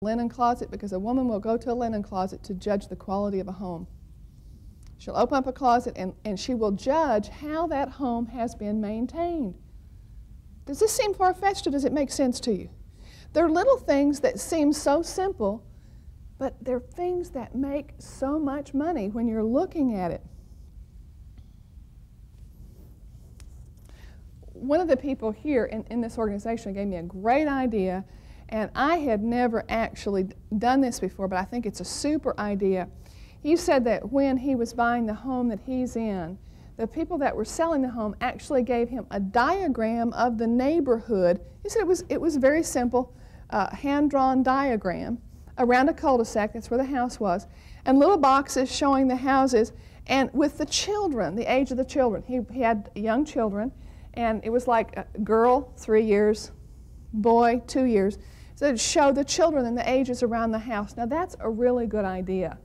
linen closet, because a woman will go to a linen closet to judge the quality of a home. She'll open up a closet and she will judge how that home has been maintained. Does this seem far-fetched, or does it make sense to you? There are little things that seem so simple, but they're things that make so much money when you're looking at it. One of the people here in this organization gave me a great idea, and I had never actually done this before, but I think it's a super idea. He said that when he was buying the home that he's in, the people that were selling the home actually gave him a diagram of the neighborhood. He said it was very simple, hand-drawn diagram around a cul-de-sac, that's where the house was, and little boxes showing the houses, and with the children, the age of the children. He had young children, and it was like a girl, 3 years, boy, 2 years. So it showed the children and the ages around the house. Now that's a really good idea.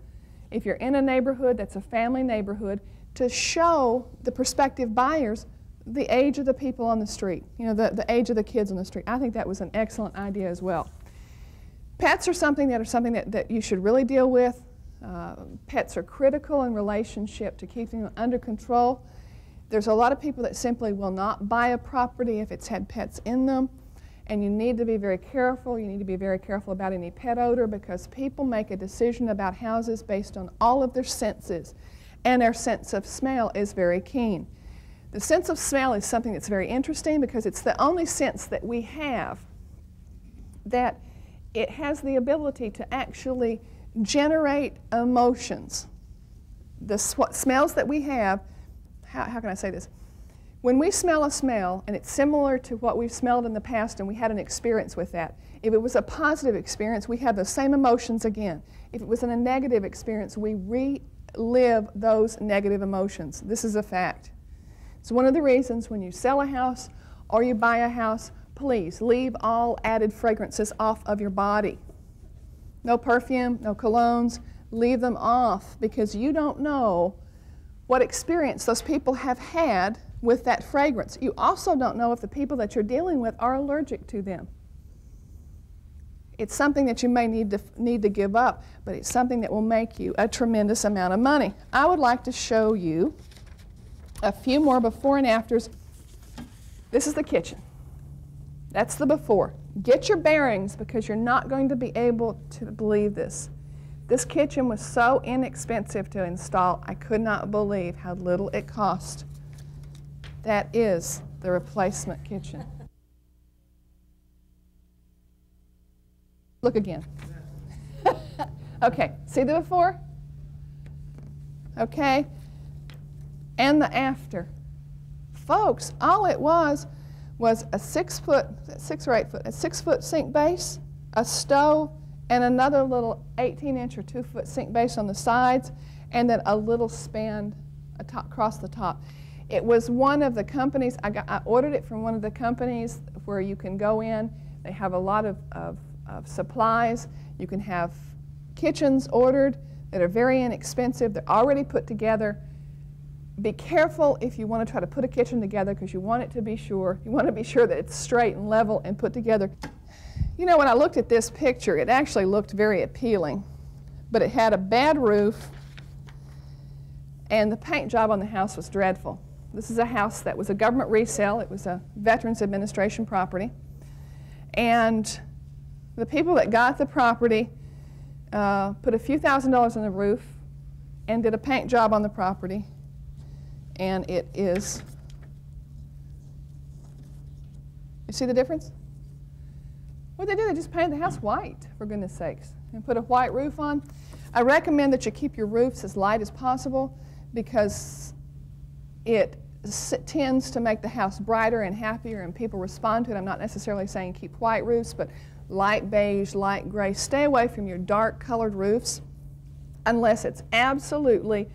If you're in a neighborhood that's a family neighborhood, to show the prospective buyers the age of the people on the street, you know, the age of the kids on the street. I think that was an excellent idea as well. Pets are something that you should really deal with. Pets are critical in relationship to keeping them under control. There's a lot of people that simply will not buy a property if it's had pets in them. And you need to be very careful. You need to be very careful about any pet odor, because people make a decision about houses based on all of their senses. And their sense of smell is very keen. The sense of smell is something that's very interesting, because it's the only sense that we have that it has the ability to actually generate emotions. The smells that we have, how can I say this? When we smell a smell, and it's similar to what we've smelled in the past and we had an experience with that, if it was a positive experience, we have the same emotions again. If it was a negative experience, we relive those negative emotions. This is a fact. It's one of the reasons when you sell a house or you buy a house, please leave all added fragrances off of your body. No perfume, no colognes, leave them off, because you don't know what experience those people have had with that fragrance. You also don't know if the people that you're dealing with are allergic to them. It's something that you may need to give up, but it's something that will make you a tremendous amount of money. I would like to show you a few more before and afters. This is the kitchen. That's the before. Get your bearings, because you're not going to be able to believe this. This kitchen was so inexpensive to install, I could not believe how little it cost. That is the replacement kitchen. Look again. Okay, see the before? Okay, and the after. Folks, all it was a 6 foot, 6 or 8 foot, a 6 foot sink base, a stove, and another little 18-inch or 2 foot sink base on the sides, and then a little span across the top. It was one of the companies, I ordered it from one of the companies where you can go in. They have a lot of supplies. You can have kitchens ordered that are very inexpensive. They're already put together. Be careful if you want to try to put a kitchen together, because you want it to be sure. You want to be sure that it's straight and level and put together. You know, when I looked at this picture, it actually looked very appealing, but it had a bad roof, and the paint job on the house was dreadful. This is a house that was a government resale. It was a Veterans Administration property. And the people that got the property put a few $1,000s on the roof and did a paint job on the property. And it is, you see the difference? What they do, they just painted the house white, for goodness sakes, and put a white roof on. I recommend that you keep your roofs as light as possible, because it tends to make the house brighter and happier, and people respond to it. I'm not necessarily saying keep white roofs, but light beige, light gray. Stay away from your dark colored roofs unless it's absolutely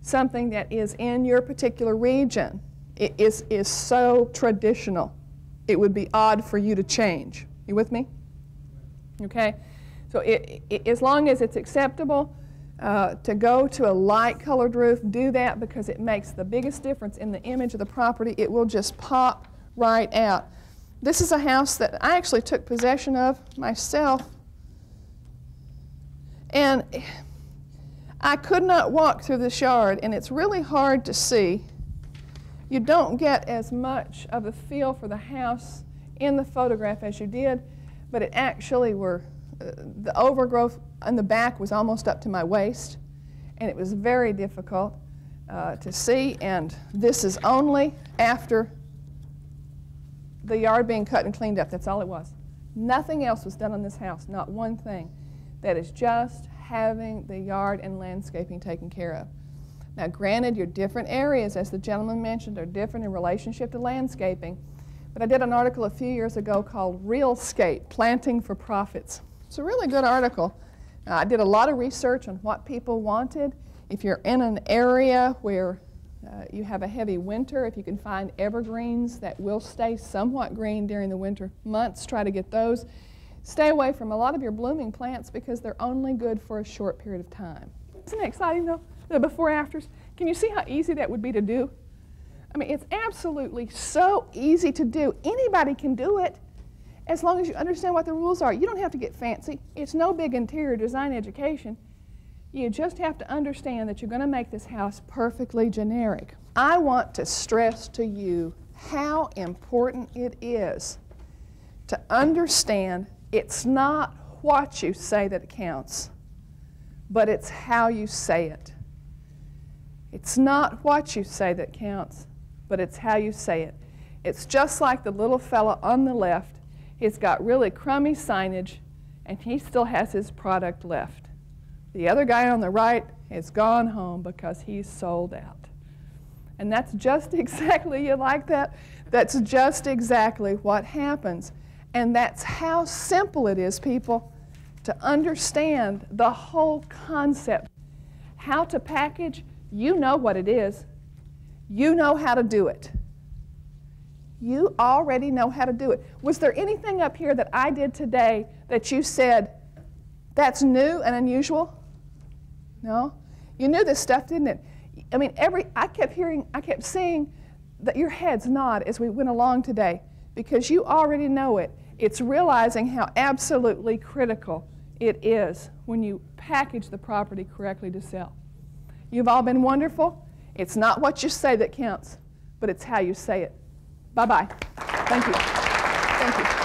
something that is in your particular region. It is so traditional. It would be odd for you to change. You with me? Okay? So as long as it's acceptable to go to a light colored roof, do that, because it makes the biggest difference in the image of the property. It will just pop right out. This is a house that I actually took possession of myself And I could not walk through this yard, and it's really hard to see. You don't get as much of a feel for the house in the photograph as you did, but it actually the overgrowth in the back was almost up to my waist, and it was very difficult to see. And this is only after the yard being cut and cleaned up. That's all it was. Nothing else was done on this house, not one thing. That is just having the yard and landscaping taken care of. Now, granted, your different areas, as the gentleman mentioned, are different in relationship to landscaping, but I did an article a few years ago called Realscape, Planting for Profits. It's a really good article. I did a lot of research on what people wanted. If you're in an area where you have a heavy winter, if you can find evergreens that will stay somewhat green during the winter months, try to get those. Stay away from a lot of your blooming plants because they're only good for a short period of time. Isn't it exciting though, the before-afters? Can you see how easy that would be to do? I mean, it's absolutely so easy to do. Anybody can do it as long as you understand what the rules are. You don't have to get fancy. It's no big interior design education. You just have to understand that you're going to make this house perfectly generic. I want to stress to you how important it is to understand it's not what you say that counts, but it's how you say it. It's not what you say that counts, but it's how you say it. It's just like the little fella on the left. He's got really crummy signage, and he still has his product left. The other guy on the right has gone home because he's sold out. And that's just exactly, you like that? That's just exactly what happens. And that's how simple it is, people, to understand the whole concept. How to package, you know what it is. You know how to do it. You already know how to do it. Was there anything up here that I did today that you said, that's new and unusual? No? You knew this stuff, didn't it? I mean, I kept seeing that your heads nod as we went along today because you already know it. It's realizing how absolutely critical it is when you package the property correctly to sell. You've all been wonderful. It's not what you say that counts, but it's how you say it. Bye-bye. Thank you. Thank you.